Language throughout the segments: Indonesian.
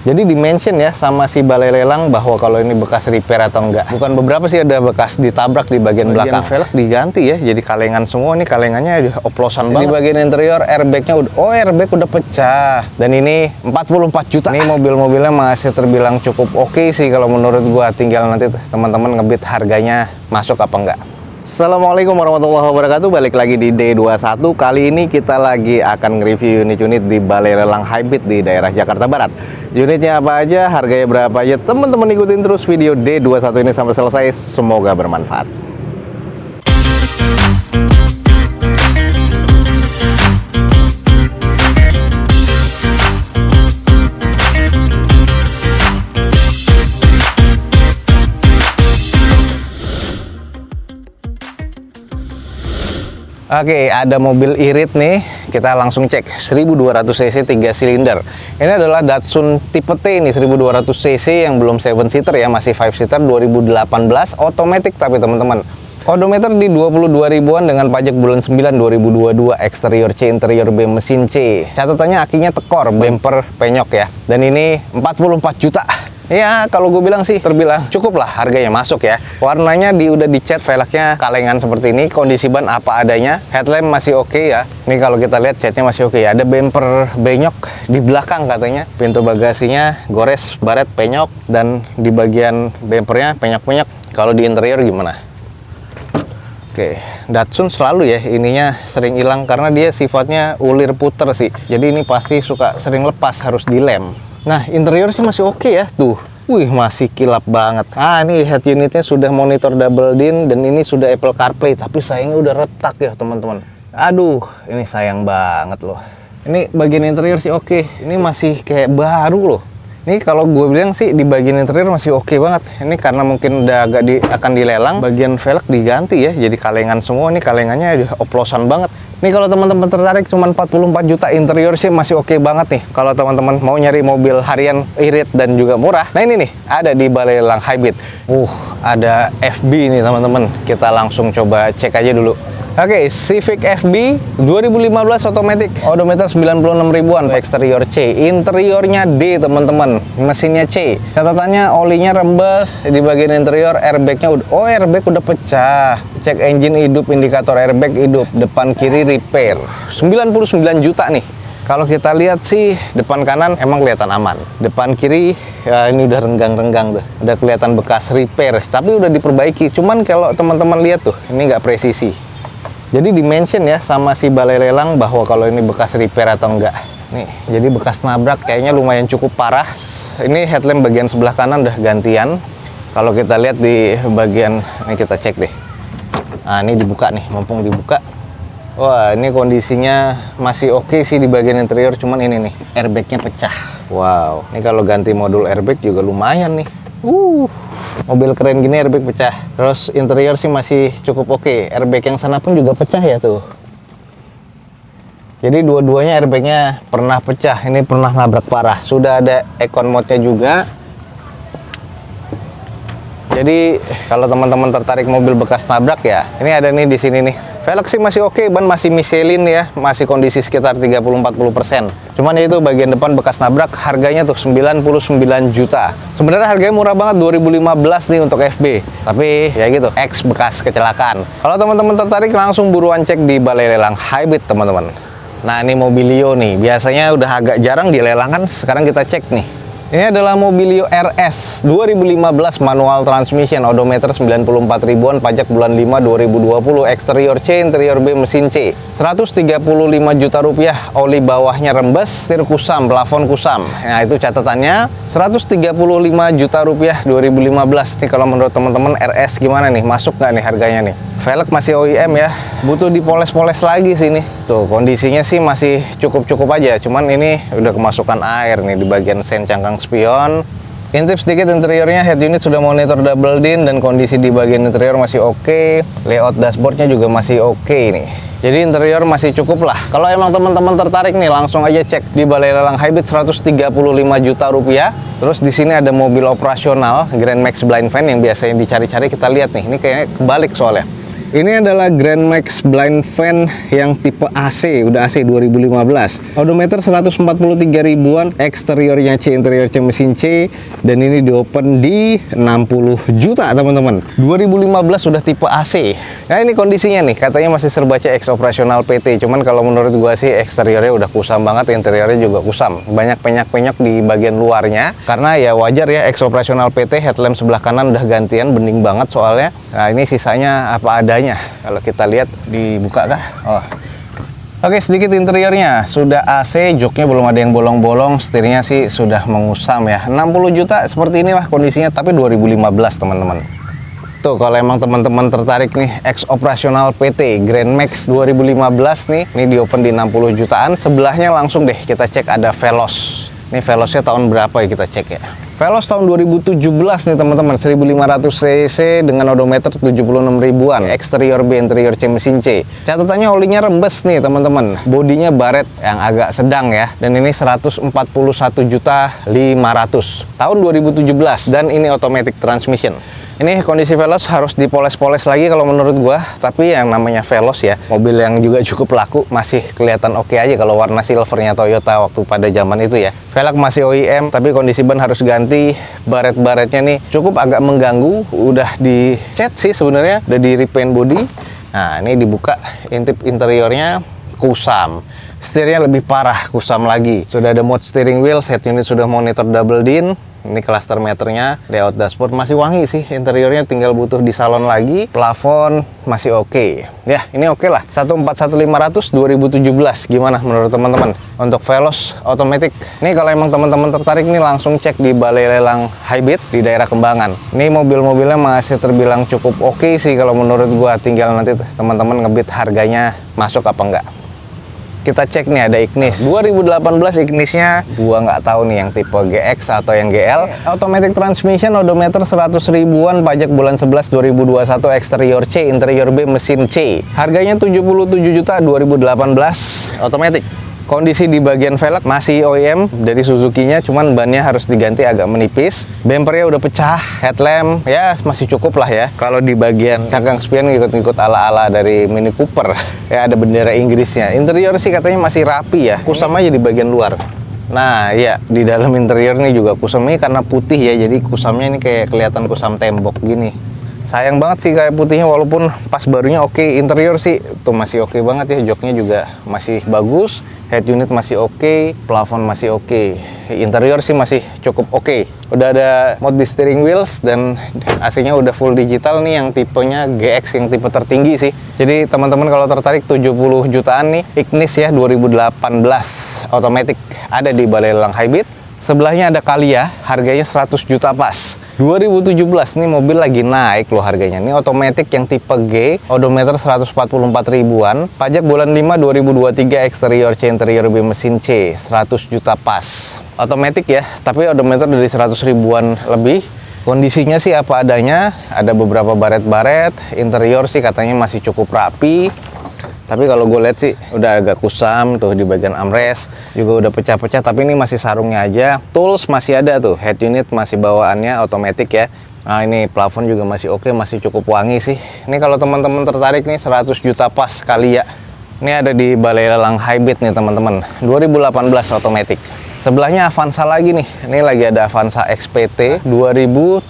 Jadi di-mention ya sama si balai lelang bahwa kalau ini bekas repair atau enggak. Bukan beberapa sih, ada bekas ditabrak di bagian belakang. Velg diganti ya, jadi kalengan semua. Ini kalengannya oplosan banget. Di bagian interior airbagnya airbag udah pecah. Dan ini 44 juta. Ini mobil-mobilnya masih terbilang cukup oke sih kalau menurut gua. Tinggal nanti teman-teman ngebit harganya masuk apa enggak. Assalamualaikum warahmatullahi wabarakatuh. Balik lagi di D21. Kali ini kita lagi akan nge-review unit-unit di Balai Lelang Hybrid di daerah Jakarta Barat. Unitnya apa aja, harganya berapa aja, teman-teman ikutin terus video D21 ini sampai selesai. Semoga bermanfaat. Oke, ada mobil irit nih, kita langsung cek. 1200 cc 3 silinder. Ini adalah Datsun tipe T nih, 1200 cc yang belum 7 seater ya, masih 5 seater 2018, otomatis tapi teman-teman. Odometer di 22 ribuan dengan pajak bulan 9 2022, eksterior C, interior B, mesin C. Catatannya akinya tekor, bumper penyok ya. Dan ini 44 juta. Ya, kalau gue bilang sih terbilang cukup lah, harganya masuk ya. Warnanya udah dicat, velgnya kalengan seperti ini, kondisi ban apa adanya, headlamp masih oke ya. Ini kalau kita lihat catnya masih oke ya. Ada bumper benyok di belakang katanya. Pintu bagasinya gores, baret, penyok, dan di bagian bumpernya penyok-penyok. Kalau di interior gimana? Oke, Datsun selalu ya ininya sering hilang karena dia sifatnya ulir puter sih. Jadi ini pasti suka sering lepas, harus dilem. Nah, interior sih masih oke ya, tuh. Wih, masih kilap banget. Ah, ini head unitnya sudah monitor double din dan ini sudah Apple CarPlay, tapi sayangnya udah retak ya, teman-teman. Aduh, ini sayang banget loh. Ini bagian interior sih oke. Ini masih kayak baru loh. Ini kalau gue bilang sih di bagian interior masih oke banget. Ini karena mungkin udah akan dilelang, bagian velg diganti ya, jadi kalengan semua. Ini kalengannya oplosan banget. Nih kalau teman-teman tertarik cuma 44 juta, interior sih masih oke banget nih. Kalau teman-teman mau nyari mobil harian irit dan juga murah, nah ini nih ada di Balai Lelang Hybrid. Ada FB nih teman-teman. Kita langsung coba cek aja dulu. Oke, Civic FB 2015 otomatis, odometer 96 ribuan, eksterior C, interiornya D teman-teman, mesinnya C. Catatannya olinya rembes, di bagian interior airbagnya airbag udah pecah. Cek engine hidup, indikator airbag hidup, depan kiri repair. 99 juta nih. Kalau kita lihat sih depan kanan emang kelihatan aman. Depan kiri ya ini udah renggang-renggang tuh. Udah kelihatan bekas repair, tapi udah diperbaiki. Cuman kalau teman-teman lihat tuh, ini nggak presisi. Jadi di-mention ya sama si balai lelang bahwa kalau ini bekas repair atau enggak. Nih, jadi bekas nabrak kayaknya lumayan cukup parah. Ini headlamp bagian sebelah kanan udah gantian. Kalau kita lihat di bagian, ini kita cek deh. Nah, ini dibuka nih, mumpung dibuka. Wah, ini kondisinya masih oke sih di bagian interior, cuman ini nih, airbagnya pecah. Wow, ini kalau ganti modul airbag juga lumayan nih. Mobil keren gini airbag pecah. Terus interior sih masih cukup oke. Airbag yang sana pun juga pecah ya tuh. Jadi dua-duanya airbagnya pernah pecah. Ini pernah nabrak parah. Sudah ada econ mode-nya juga. Jadi kalau teman-teman tertarik mobil bekas nabrak ya, ini ada nih di sini nih. Velg sih masih oke, ban masih Michelin ya, masih kondisi sekitar 30-40%. Cuman ya itu bagian depan bekas nabrak, harganya tuh 99 juta. Sebenarnya harganya murah banget, 2015 nih untuk FB. Tapi ya gitu, X bekas kecelakaan. Kalau teman-teman tertarik langsung buruan cek di Balai Lelang Hybrid teman-teman. Nah ini Mobilio nih, biasanya udah agak jarang dilelangkan, sekarang kita cek nih. Ini adalah Mobilio RS 2015 manual transmission, odometer 94 ribuan, pajak bulan 5 2020, eksterior C, interior B, mesin C. 135 juta rupiah, oli bawahnya rembes, setir kusam, plafon kusam. Nah itu catatannya 135 juta rupiah 2015. Nih kalau menurut teman-teman RS gimana nih? Masuk nggak nih harganya nih? Velg masih OEM ya, butuh dipoles-poles lagi sini. Tuh kondisinya sih masih cukup-cukup aja, cuman ini udah kemasukan air nih di bagian sen cangkang spion. Intip sedikit interiornya, head unit sudah monitor double din dan kondisi di bagian interior masih oke. Layout dashboardnya juga masih oke nih. Jadi interior masih cukup lah. Kalau emang teman-teman tertarik nih, langsung aja cek di Balai Lelang Hybrid 135 juta rupiah. Terus di sini ada mobil operasional Grand Max Blind Van yang biasanya dicari-cari, kita lihat nih. Ini kayaknya kebalik soalnya. Ini adalah Grand Max Blind Fan yang tipe AC, udah AC 2015. Odometer 143 ribuan, eksteriornya C, interior C, mesin C, dan ini di open di 60 juta teman-teman. 2015 sudah tipe AC. Nah ini kondisinya nih, katanya masih serba CX operasional PT. Cuman kalau menurut gua sih eksteriornya udah kusam banget, interiornya juga kusam. Banyak penyok-penyok di bagian luarnya. Karena ya wajar ya, X operasional PT, headlamp sebelah kanan udah gantian, bening banget soalnya. Nah ini sisanya apa adanya. Kalau kita lihat, dibuka kah? Oh. Oke, sedikit interiornya. Sudah AC, joknya belum ada yang bolong-bolong, setirnya sih sudah mengusam ya. 60 juta seperti inilah kondisinya, tapi 2015 teman-teman. Tuh, kalau emang teman-teman tertarik nih, X operasional PT Grand Max 2015 nih, ini di open di 60 jutaan. Sebelahnya langsung deh kita cek ada Veloz. Ini Veloznya tahun berapa ya, kita cek ya. Veloz tahun 2017 nih teman-teman, 1500 cc dengan odometer 76 ribuan, eksterior B, interior C, mesin C. Catatannya olinya rembes nih teman-teman, bodinya baret yang agak sedang ya, dan ini 141 juta 500 tahun 2017, dan ini automatic transmission. Ini kondisi Veloz harus dipoles-poles lagi kalau menurut gua, tapi yang namanya Veloz ya, mobil yang juga cukup laku, masih kelihatan oke aja kalau warna silvernya Toyota waktu pada zaman itu ya. Velg masih OEM, tapi kondisi ban harus ganti. Baret-baretnya nih cukup agak mengganggu, udah dicat sih sebenarnya, udah di repaint body. Nah ini dibuka, intip interiornya kusam. Setirnya lebih parah, kusam lagi. Sudah ada mode steering wheel, head unit sudah monitor double din. Ini cluster meternya, layout dashboard masih wangi sih, interiornya tinggal butuh di salon lagi. Plafon masih oke. Ya, ini oke lah. 141.500 2017. Gimana menurut teman-teman? Untuk Veloz automatic. Nih kalau emang teman-teman tertarik nih, langsung cek di Balai Lelang Hybrid di daerah Kembangan. Ini mobil-mobilnya masih terbilang cukup oke sih kalau menurut gua. Tinggal nanti teman-teman ngebit harganya masuk apa enggak. Kita cek nih, ada Ignis 2018. Ignisnya gua nggak tahu nih yang tipe GX atau yang GL. Automatic transmission, odometer 100 ribuan, pajak bulan 11 2021, eksterior C, interior B, mesin C. Harganya 77 juta 2018, automatic. Kondisi di bagian velg masih OEM dari Suzuki-nya, cuman bannya harus diganti agak menipis. Bempernya udah pecah, headlamp ya masih cukup lah ya. Kalau di bagian cangkang spion ngikut-ngikut ala-ala dari Mini Cooper, ya ada bendera Inggrisnya. Interior sih katanya masih rapi ya, kusam aja di bagian luar. Nah ya, di dalam interior nih juga kusamnya karena putih ya, jadi kusamnya ini kayak kelihatan kusam tembok gini. Sayang banget sih kayak putihnya, walaupun pas barunya oke. Interior sih tuh masih oke banget ya, joknya juga masih bagus, head unit masih oke, plafon masih oke, interior sih masih cukup oke. Udah ada mode di steering wheels dan AC-nya udah full digital nih, yang tipenya GX, yang tipe tertinggi sih. Jadi teman-teman kalau tertarik 70 jutaan nih, Ignis ya 2018 automatic, ada di Balai Lelang Hybrid. Sebelahnya ada Calya, harganya 100 juta pas. 2017 nih mobil lagi naik loh harganya. Ini otomatis yang tipe G, odometer 144 ribuan, pajak bulan 5 2023, eksterior C, interior B, mesin C, 100 juta pas. Otomatis ya, tapi odometer dari 100 ribuan lebih. Kondisinya sih apa adanya, ada beberapa baret-baret, interior sih katanya masih cukup rapi. Tapi kalau gue lihat sih udah agak kusam tuh di bagian armrest, juga udah pecah-pecah, tapi ini masih sarungnya aja. Tools masih ada tuh, head unit masih bawaannya otomatis ya. Nah ini plafon juga masih oke, masih cukup wangi sih. Ini kalau teman-teman tertarik nih 100 juta pas kali ya. Ini ada di Balai Lelang Hybrid nih teman-teman, 2018 otomatis. Sebelahnya Avanza lagi nih. Ini lagi ada Avanza XPT 2013.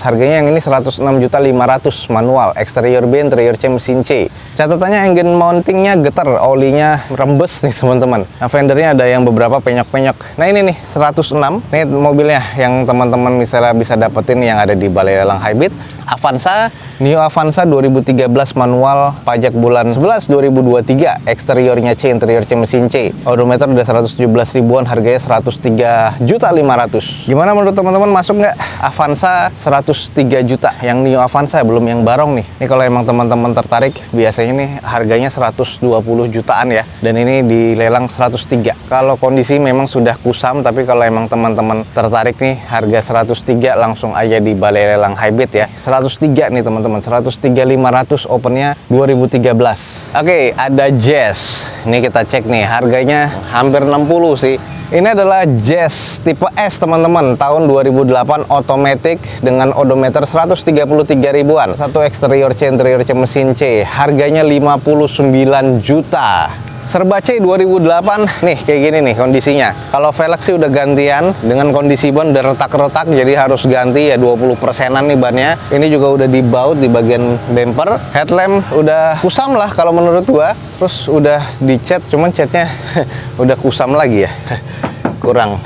Harganya yang ini 106 juta 500 manual, eksterior B, interior C, mesin C. Catatannya engine mountingnya getar, olinya rembes nih teman-teman. Nah, fendernya ada yang beberapa penyok-penyok. Nah ini nih 106. Ini mobilnya yang teman-teman misalnya bisa dapetin yang ada di Balai Lelang Hybrid. Avanza, Neo Avanza 2013 manual, pajak bulan 11 2023, eksteriornya C, interior C, mesin C. Odometer udah 117 ribuan, harganya 103 juta 500. Gimana menurut teman-teman, masuk nggak? Avanza 103 juta, yang Neo Avanza, belum yang Barong nih. Ini kalau emang teman-teman tertarik, biasanya nih harganya 120 jutaan ya, dan ini dilelang 103. Kalau kondisi memang sudah kusam, tapi kalau emang teman-teman tertarik nih, harga 103 langsung aja di Balai Lelang Hybrid ya. 103 nih teman-teman, 103.500, opennya 2013. Oke, ada Jazz. Ini kita cek nih, harganya hampir 60 sih. Ini adalah Jazz tipe S teman-teman, tahun 2008, otomatis dengan odometer 133 ribuan. Satu eksterior C, interior C, mesin C. Harganya 59 juta. Serba C 2008 nih, kayak gini nih kondisinya. Kalau velg sih udah gantian, dengan kondisi ban udah retak-retak, jadi harus ganti ya 20%-an nih bannya. Ini juga udah dibaut di bagian bumper. Headlamp udah kusam lah kalau menurut gua. Terus udah dicat, cuman catnya udah kusam lagi ya. Kurang.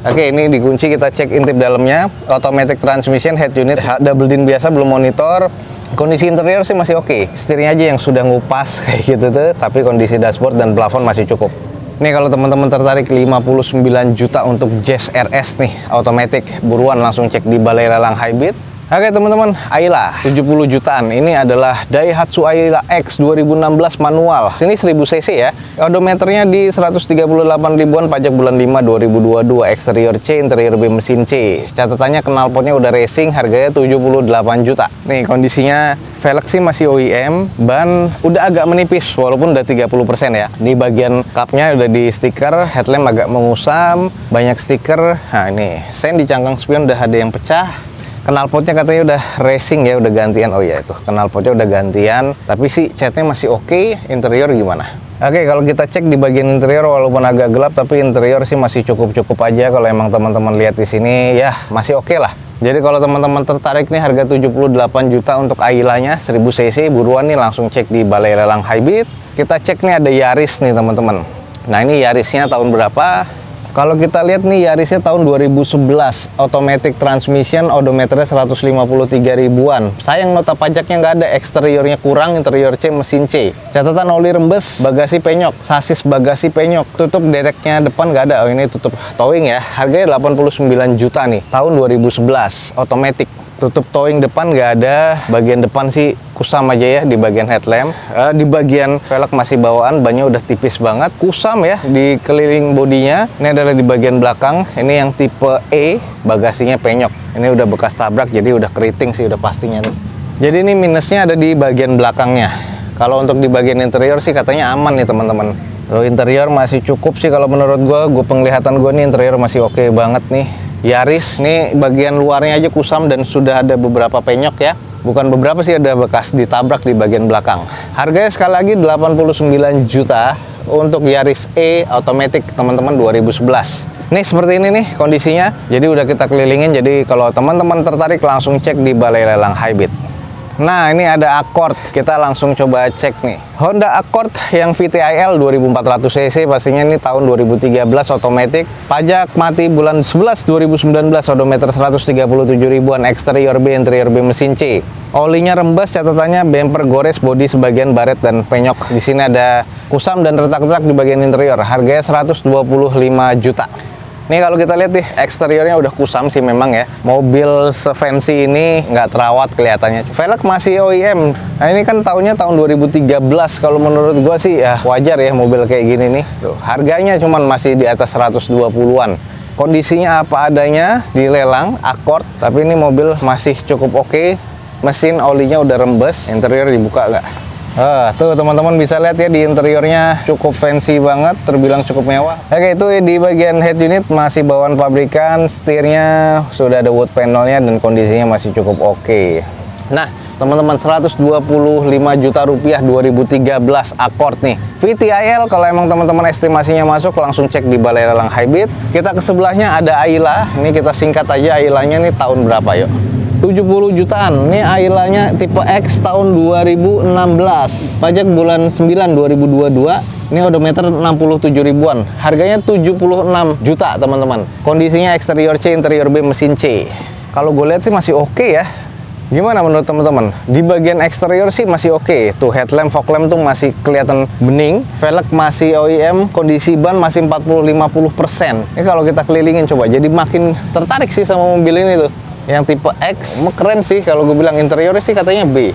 Oke, ini dikunci, kita cek intip dalamnya. Automatic transmission, head unit, double din biasa, belum monitor. Kondisi interior sih masih oke. Setirnya aja yang sudah ngupas kayak gitu tuh, tapi kondisi dashboard dan plafon masih cukup. Nih kalau teman-teman tertarik 59 juta untuk Jazz RS nih, otomatis, buruan langsung cek di Balai Lelang Highbit. Oke teman-teman, Ayla 70 jutaan. Ini adalah Daihatsu Ayla X 2016 manual. Sini 1000 cc ya. Odometernya di 138 ribuan, pajak bulan 5 2022, eksterior C, interior B, mesin C. Catatannya knalpotnya udah racing, harganya 78 juta. Nih kondisinya, velg sih masih OEM, ban udah agak menipis walaupun udah 30% ya. Di bagian cupnya udah di stiker, headlamp agak mengusam, banyak stiker. Nah ini, sen di cangkang spion udah ada yang pecah. Knalpotnya katanya udah racing ya, udah gantian. Oh ya itu, knalpotnya udah gantian. Tapi sih catnya masih oke. Interior gimana? Oke, kalau kita cek di bagian interior walaupun agak gelap, tapi interior sih masih cukup-cukup aja. Kalau emang teman-teman lihat di sini ya masih oke lah. Jadi kalau teman-teman tertarik nih, harga 78 juta untuk Ailanya 1000 cc, buruan nih langsung cek di Balai Lelang Highbit. Kita cek nih ada Yaris nih teman-teman. Nah ini Yarisnya tahun berapa? Kalau kita lihat nih, Yarisnya tahun 2011, automatic transmission, odometernya 153 ribuan. Sayang nota pajaknya nggak ada, eksteriornya kurang, interior C, mesin C. Catatan oli rembes, bagasi penyok, sasis bagasi penyok, tutup dereknya depan nggak ada. Oh ini tutup towing ya, harganya 89 juta nih, tahun 2011, automatic. Tutup towing depan nggak ada, bagian depan sih kusam aja ya di bagian headlamp. Di bagian velg masih bawaan, bannya udah tipis banget, kusam ya di keliling bodinya. Ini adalah di bagian belakang, ini yang tipe E, bagasinya penyok. Ini udah bekas tabrak, jadi udah keriting sih udah pastinya nih. Jadi ini minusnya ada di bagian belakangnya. Kalau untuk di bagian interior sih katanya aman nih teman-teman. Interior masih cukup sih kalau menurut gue penglihatan gue nih interior masih oke banget nih. Yaris, nih bagian luarnya aja kusam dan sudah ada beberapa penyok ya. Bukan beberapa sih, ada bekas ditabrak di bagian belakang. Harganya sekali lagi 89 juta untuk Yaris E automatic teman-teman 2011. Nih seperti ini nih kondisinya. Jadi udah kita kelilingin, jadi kalau teman-teman tertarik langsung cek di Balai Lelang Highbit. Nah ini ada Accord, kita langsung coba cek nih. Honda Accord yang VTIL 2400 cc, pastinya ini tahun 2013, otomatis. Pajak mati bulan 11 2019, odometer 137 ribuan, eksterior B, interior B, mesin C. Olinya rembes, catatannya bumper gores, bodi sebagian baret dan penyok. Di sini ada kusam dan retak-retak di bagian interior. Harganya 125 juta. Nih kalau kita lihat nih, eksteriornya udah kusam sih memang ya. Mobil se-fancy ini nggak terawat kelihatannya. Velg masih OEM. Nah ini kan tahunnya tahun 2013. Kalau menurut gua sih ya wajar ya mobil kayak gini nih. Tuh, harganya cuman masih di atas 120-an. Kondisinya apa adanya di lelang Accord. Tapi ini mobil masih cukup oke. Mesin olinya udah rembes. Interior dibuka nggak? Tuh teman-teman bisa lihat ya, di interiornya cukup fancy banget, terbilang cukup mewah. Oke, itu di bagian head unit masih bawaan pabrikan, setirnya sudah ada wood panelnya dan kondisinya masih cukup oke. Nah teman-teman, 125 juta rupiah 2013 Accord nih VTIL. Kalau emang teman-teman estimasinya masuk, langsung cek di Balai Lelang Highbit. Kita ke sebelahnya ada Ayla. Ini kita singkat aja Ailanya nih tahun berapa yuk. 70 jutaan. Ini Ailanya tipe X tahun 2016. Pajak bulan 9 2022. Ini odometer 67 ribuan. Harganya 76 juta, teman-teman. Kondisinya eksterior C, interior B, mesin C. Kalau gue lihat sih masih oke ya. Gimana menurut teman-teman? Di bagian eksterior sih masih oke. Tuh headlamp, fog lamp tuh masih kelihatan bening. Velg masih OEM, kondisi ban masih 40-50%. Ini kalau kita kelilingin coba, jadi makin tertarik sih sama mobil ini tuh. Yang tipe X, keren sih kalau gue bilang. Interiornya sih katanya B.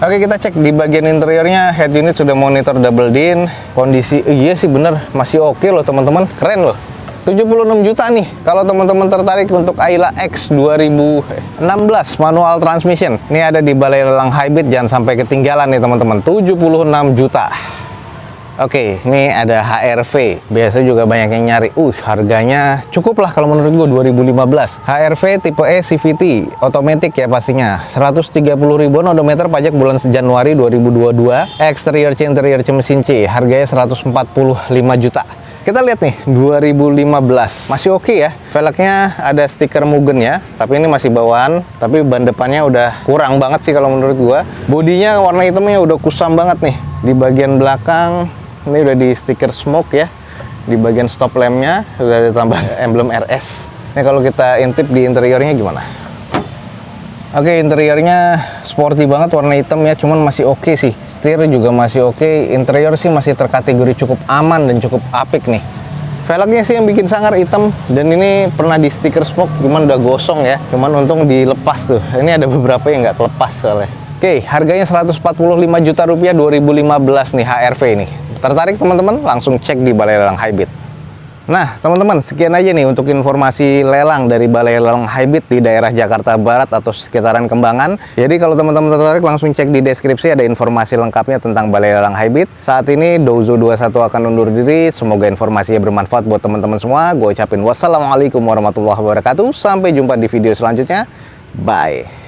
Oke, kita cek di bagian interiornya. Head unit sudah monitor double din. Kondisi, iya sih bener, masih oke loh teman-teman. Keren loh. 76 juta nih kalau teman-teman tertarik untuk Ayla X 2016 manual transmission. Ini ada di Balai Lelang Highbit, jangan sampai ketinggalan nih teman-teman. 76 juta. Oke, ini ada HRV. Biasa juga banyak yang nyari. Harganya cukup lah kalau menurut gue 2015. HRV tipe E CVT, otomatis ya pastinya. 130 ribuan odometer, pajak bulan Januari 2022. Exterior C, interior C, mesin C. Harganya 145 juta. Kita lihat nih, 2015. Masih oke ya. Velgnya ada stiker Mugen ya, tapi ini masih bawaan. Tapi ban depannya udah kurang banget sih kalau menurut gua. Bodinya warna hitamnya udah kusam banget nih. Di bagian belakang ini udah di stiker smoke ya. Di bagian stop lampnya udah ditambah emblem RS. Ini kalau kita intip di interiornya gimana? Oke, interiornya sporty banget, warna hitam ya, cuman masih oke sih. Setir juga masih oke. Interior sih masih terkategori cukup aman dan cukup apik nih. Velgnya sih yang bikin sangar hitam, dan ini pernah di stiker smoke, cuman udah gosong ya. Cuman untung dilepas tuh. Ini ada beberapa yang nggak kelepas soalnya. Oke, harganya 145 juta rupiah 2015 nih HRV ini. Tertarik teman-teman? Langsung cek di Balai Lelang Highbid. Nah, teman-teman, sekian aja nih untuk informasi lelang dari Balai Lelang Highbid di daerah Jakarta Barat atau sekitaran Kembangan. Jadi kalau teman-teman tertarik, langsung cek di deskripsi, ada informasi lengkapnya tentang Balai Lelang Highbid. Saat ini Dozo 21 akan undur diri. Semoga informasinya bermanfaat buat teman-teman semua. Gue ucapin wassalamualaikum warahmatullahi wabarakatuh. Sampai jumpa di video selanjutnya. Bye.